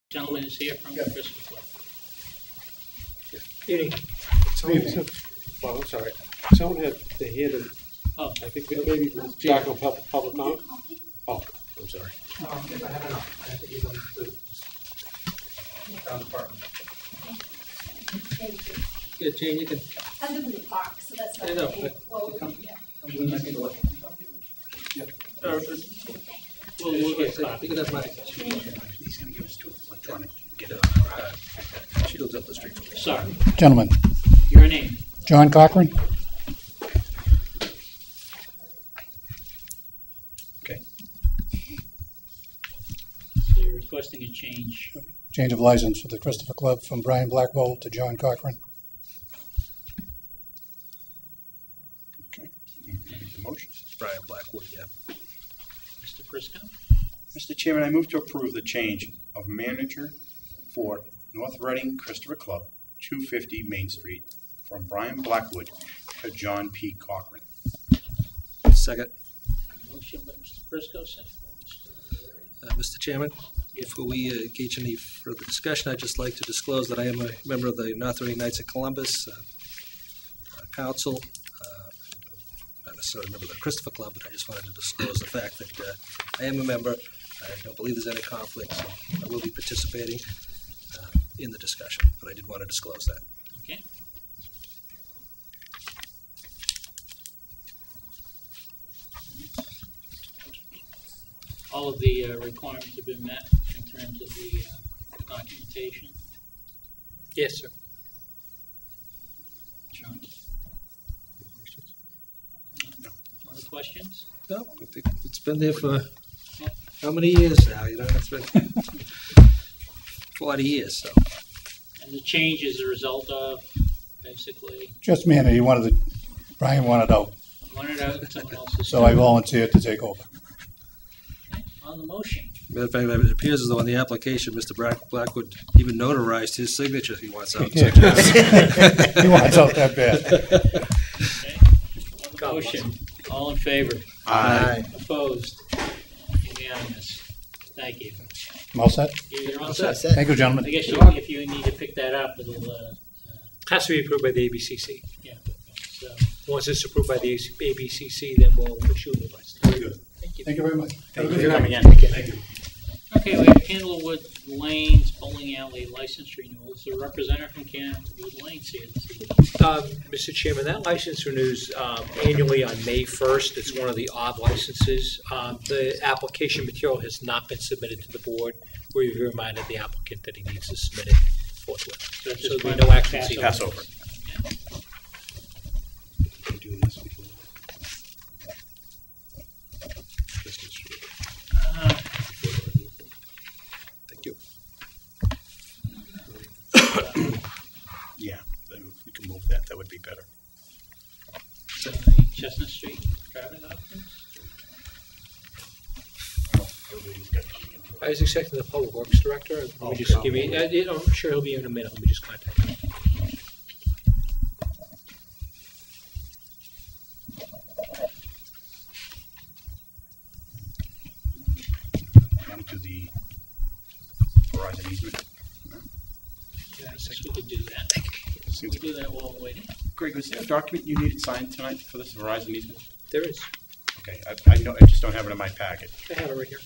Gentleman is here from the Christmas Club. Eating. Well, I'm sorry. Someone had, they had a, Oh, I think maybe back on public comment? Oh, I'm sorry. If I have enough, I have to give them to town department. Yeah, Jane, you can. I live in the park, so that's not. I know, okay. Well, yeah. we'll get a copy. You can have mine. He's gonna give us two electronic, get it. She lives up the street. Sorry, Gentlemen, your name? John Cochran, Okay. So you're requesting a change. change of license for the Christopher Club from Brian Blackwell to John Cochran. Okay. Make the motion. Brian Blackwood, yeah. Mr. Prisco? Mr. Chairman, I move to approve the change of manager for North Reading Christopher Club, 250 Main Street, from Brian Blackwood to John P. Cochran. Second. Motion by Mr. Prisco, second by Mr. Mr. Chairman, before we engage in any further discussion, I'd just like to disclose that I am a member of the North Reading Knights of Columbus Council, not necessarily a member of the Christopher Club, but I just wanted to disclose the fact that I am a member. I don't believe there's any conflict, so I will be participating in the discussion, but I did want to disclose that. Okay. All of the requirements have been met in terms of the documentation. Yes, sir. John? Other questions? No, I think it's been there for how many years now? You know, it's been 40 years, so. And the change is a result of, basically, Just me and he wanted to, Brian wanted out, one it out, someone else's. so I volunteered to take over. On the motion. Matter of fact, it appears as though on the application, Mr. Blackwood even notarized his signature he wants out. He wants out that bad. Okay. On the motion, all in favor? Aye. Opposed? Unanimous. Thank you. I'm all set? You're all set. Thank you, gentlemen. I guess if you need to pick that up, it'll, Has to be approved by the ABCC. yeah. So, Once it's approved by the ABCC, then we'll issue the license. Very good. thank you. Thank you very much. Thank you for coming in. Thank you. Okay, we have Candlewood Lanes Bowling Alley license renewal. Is there a representative from Candlewood Lanes here this evening? Mr. Chairman, that license renews annually on May 1st. It's one of the odd licenses. The application material has not been submitted to the board. We've reminded the applicant that he needs to submit it forthwith. So it's So just there'll be one no action. pass taken. Pass over. Do this before. Thank you. Yeah, then if we can move that, that would be better. Chestnut Street driving options? I was expecting the public works director. Let me just give me, I'm sure he'll be in a minute. Let me just contact him. On to the Verizon easement. Yeah, I guess we could do that. Seems We'll do that while we're waiting. Greg, was there a document you needed signed tonight for this Verizon easement? There is. Okay, I know, I just don't have it in my packet. I have it right here.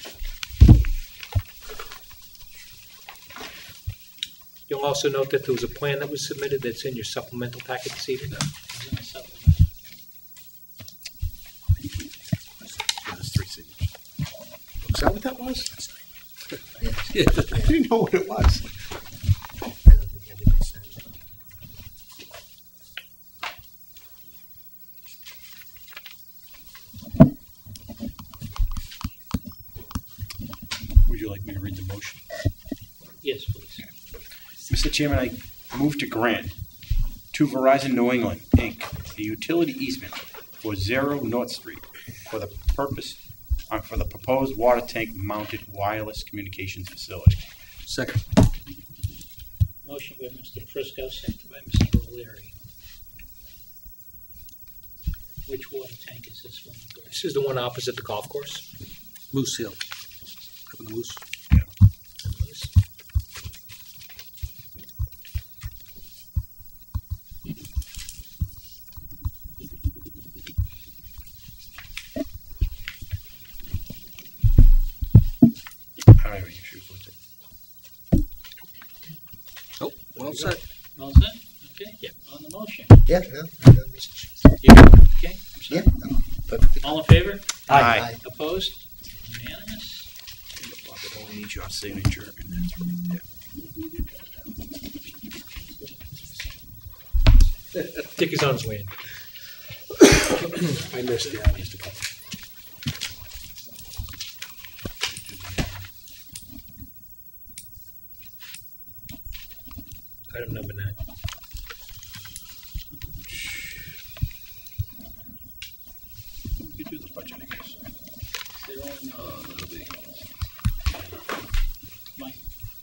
You'll also note that there was a plan that was submitted that's in your supplemental packet this evening. It's in the supplement. Yeah, there's 3 signatures. Is that what that was? I didn't know what it was. Would you like me to read the motion? Yes, please. Mr. Chairman, I move to grant to Verizon New England, Inc., a utility easement for 0 North Street for the purpose, for the proposed water tank mounted wireless communications facility. Second. Motion by Mr. Prisco, second by Mr. O'Leary. Which water tank is this one? This is the one opposite the golf course. Moose Hill. Up in the Moose. Well said. All set? Okay. Yep. On the motion. Yeah, yeah. Okay. I'm sorry. Yeah. Perfect. All in favor? Aye. Opposed? Unanimous? Bob, I only need your signature, and that's right there. Dick is on his way in. I missed it. I missed a couple. Item number 9. We could do the budget, I guess. That'll be. Mike?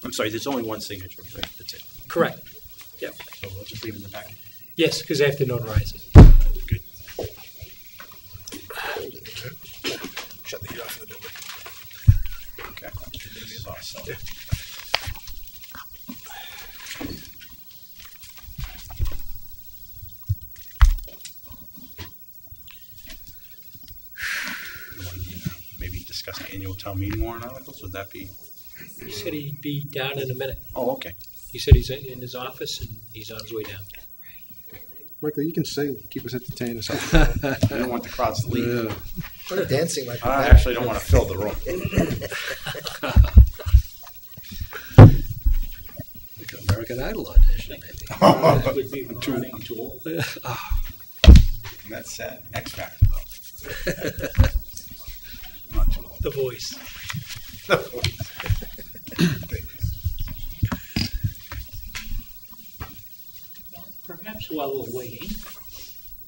I'm sorry, there's only one signature, right? That's it. Correct. So we'll just leave it in the packet. Yes, because I have to notarize it. Good. Shut the heat off in the building. Okay. This is awesome. You want to maybe discuss the annual town meeting warrant articles? Would that be? He said he'd be down in a minute. Oh, okay. He said he's in his office and he's on his way down. Michael, you can sing, keep us entertained or something. I don't want the crowds to leave. Yeah. What a dancing like I that. actually don't want to fill the room. Like an American Idol audition, maybe. Would be I'm too old. That's sad. X Factor, though. Not too old. The voice. Well, perhaps while we're waiting,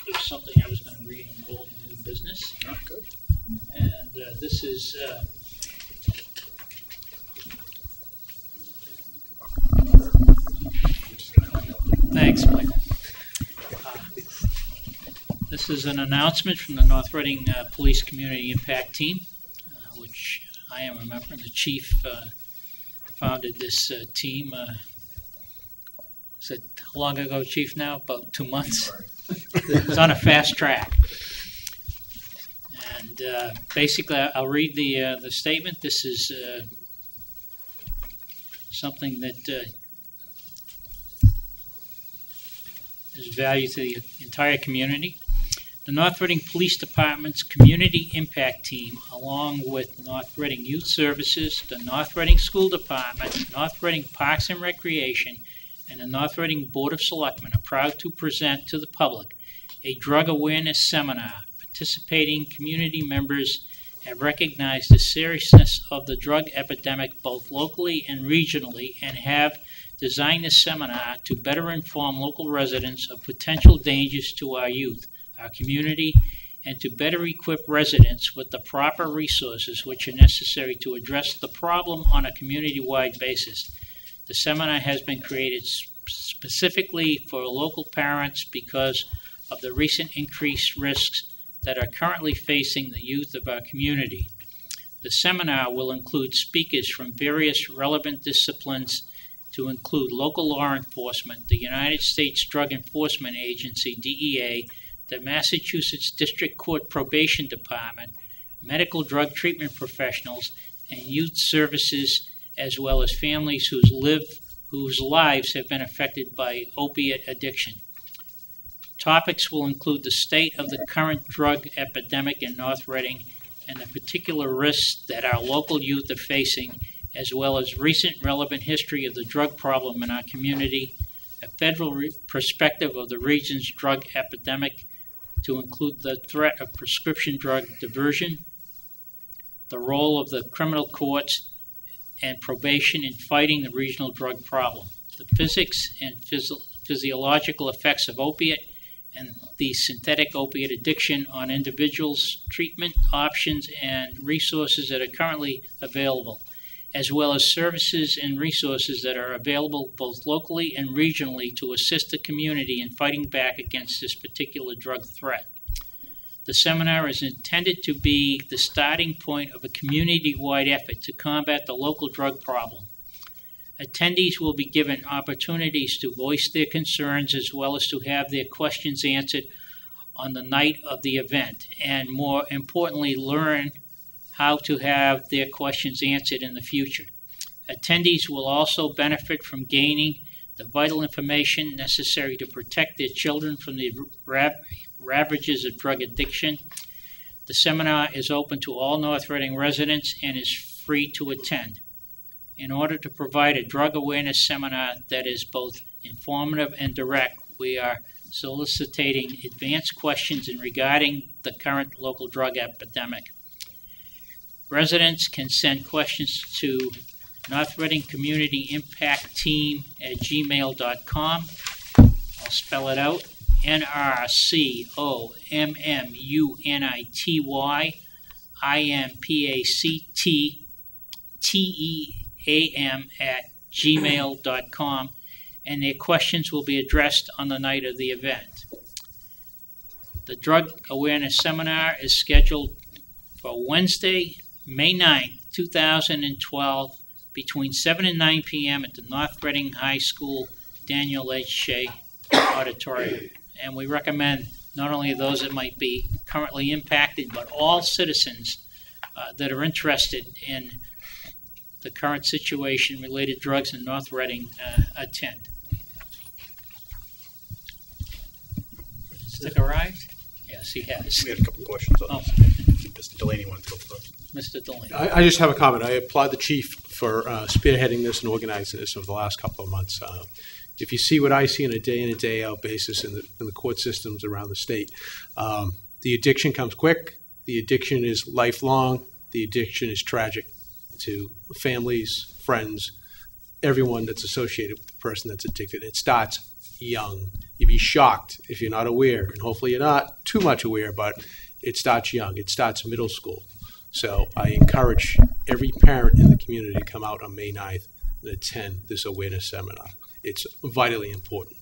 there's something I was going to read in old new business. Oh, good. And this is thanks, Michael. This is an announcement from the North Reading Police Community Impact Team, which I am a member, and the chief founded this team. Is it how long ago, Chief, now? About 2 months? It's on a fast track. And basically, I'll read the statement. This is something that is value to the entire community. The North Reading Police Department's Community Impact Team, along with North Reading Youth Services, the North Reading School Department, North Reading Parks and Recreation, and the North Reading Board of Selectmen, are proud to present to the public a drug awareness seminar. Participating community members have recognized the seriousness of the drug epidemic both locally and regionally, and have designed this seminar to better inform local residents of potential dangers to our youth, our community, and to better equip residents with the proper resources which are necessary to address the problem on a community-wide basis. The seminar has been created specifically for local parents because of the recent increased risks that are currently facing the youth of our community. The seminar will include speakers from various relevant disciplines to include local law enforcement, the United States Drug Enforcement Agency, DEA, the Massachusetts District Court Probation Department, medical drug treatment professionals, and youth services, as well as families whose lives have been affected by opiate addiction. Topics will include the state of the current drug epidemic in North Reading and the particular risks that our local youth are facing, as well as recent relevant history of the drug problem in our community, a federal perspective of the region's drug epidemic to include the threat of prescription drug diversion, the role of the criminal courts and probation in fighting the regional drug problem, the physics and physiological effects of opiate and the synthetic opiate addiction on individuals, treatment options and resources that are currently available, as well as services and resources that are available both locally and regionally to assist the community in fighting back against this particular drug threat. The seminar is intended to be the starting point of a community-wide effort to combat the local drug problem. Attendees will be given opportunities to voice their concerns as well as to have their questions answered on the night of the event, and more importantly, learn how to have their questions answered in the future. Attendees will also benefit from gaining the vital information necessary to protect their children from the ravages of drug addiction. The seminar is open to all North Reading residents and is free to attend. In order to provide a drug awareness seminar that is both informative and direct, we are soliciting advanced questions regarding the current local drug epidemic. Residents can send questions to North Reading Community Impact Team at gmail.com. I'll spell it out. NRCOMMUNITYIMPACTTEAM@gmail.com, and their questions will be addressed on the night of the event. The Drug Awareness Seminar is scheduled for Wednesday, May 9th, 2012, between 7 and 9 p.m. at the North Reading High School Daniel H. Shea Auditorium. And we recommend not only those that might be currently impacted, but all citizens that are interested in the current situation related to drugs in North Reading attend. Stick arrived? Yes, he has. We had a couple questions on Oh, this. Mr. Delaney wanted to go first. Mr. Delaney. I just have a comment. I applaud the chief for spearheading this and organizing this over the last couple of months. If you see what I see on a day in and day out basis in the court systems around the state, the addiction comes quick. The addiction is lifelong. The addiction is tragic to families, friends, everyone that's associated with the person that's addicted. It starts young. You'd be shocked if you're not aware, and hopefully you're not too much aware, but it starts young. It starts middle school. So I encourage every parent in the community to come out on May 9th and attend this awareness seminar. It's vitally important.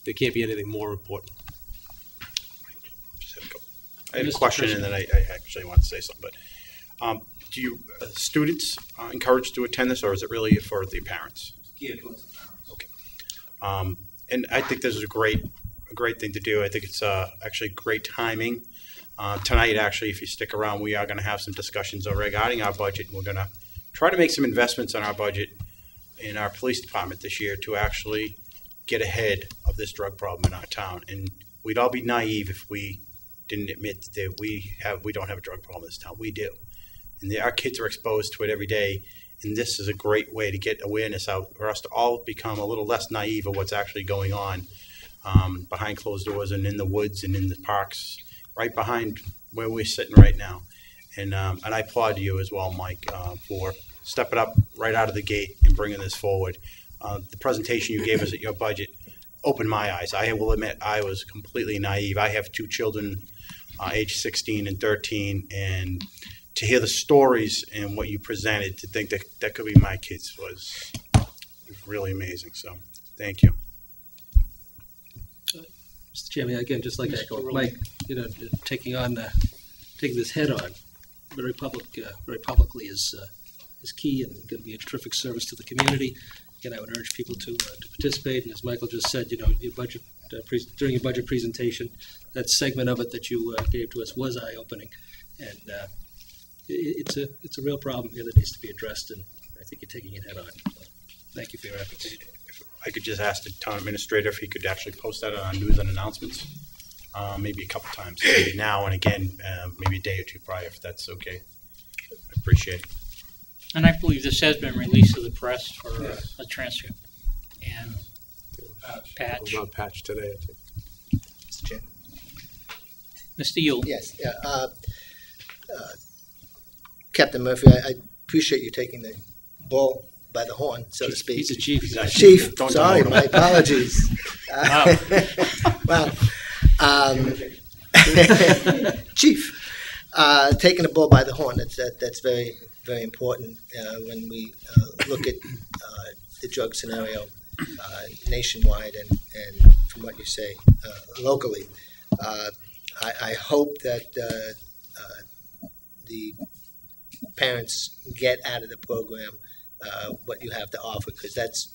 There can't be anything more important. I had a Mr. question, and then I actually want to say something. But do you students encouraged to attend this, or is it really for the parents? Geared towards the parents. Okay. And I think this is a great thing to do. I think it's actually great timing. Tonight, actually, if you stick around, we are going to have some discussions regarding our budget. We're going to try to make some investments in our budget in our police department this year to actually get ahead of this drug problem in our town. And we'd all be naive if we didn't admit that we don't have a drug problem in this town. We do. And our kids are exposed to it every day. And this is a great way to get awareness out for us to all become a little less naive of what's actually going on behind closed doors and in the woods and in the parks, right behind where we're sitting right now. And I applaud you as well, Mike, for stepping up right out of the gate and bringing this forward. The presentation you gave us at your budget opened my eyes. I will admit I was completely naive. I have two children, age 16 and 13, and to hear the stories and what you presented, to think that that could be my kids was really amazing. So thank you. Mr. Chairman, again, just like to echo Mike, taking this head on very publicly is key and going to be a terrific service to the community. Again, I would urge people to participate. And as Michael just said, your budget during your budget presentation, that segment of it that you gave to us was eye-opening, and it's a real problem here that needs to be addressed. And I think you're taking it head on. So thank you for your efforts. If I could just ask the town administrator if he could actually post that on news and announcements, maybe a couple times, maybe now and again, maybe a day or two prior, if that's okay. I appreciate it. And I believe this has been released to the press for a transcript. And patch. It was on patch today, I think. Mr. Chair. Mr. Yule. Yes, yeah. Captain Murphy, I appreciate you taking the bull by the horn, so to speak. He's a chief. Chief, Don't sorry, demote him. my apologies. Well, Chief, taking the bull by the horn, that's very, very important when we look at the drug scenario nationwide and from what you say locally. I hope that the parents get out of the program what you have to offer, because that's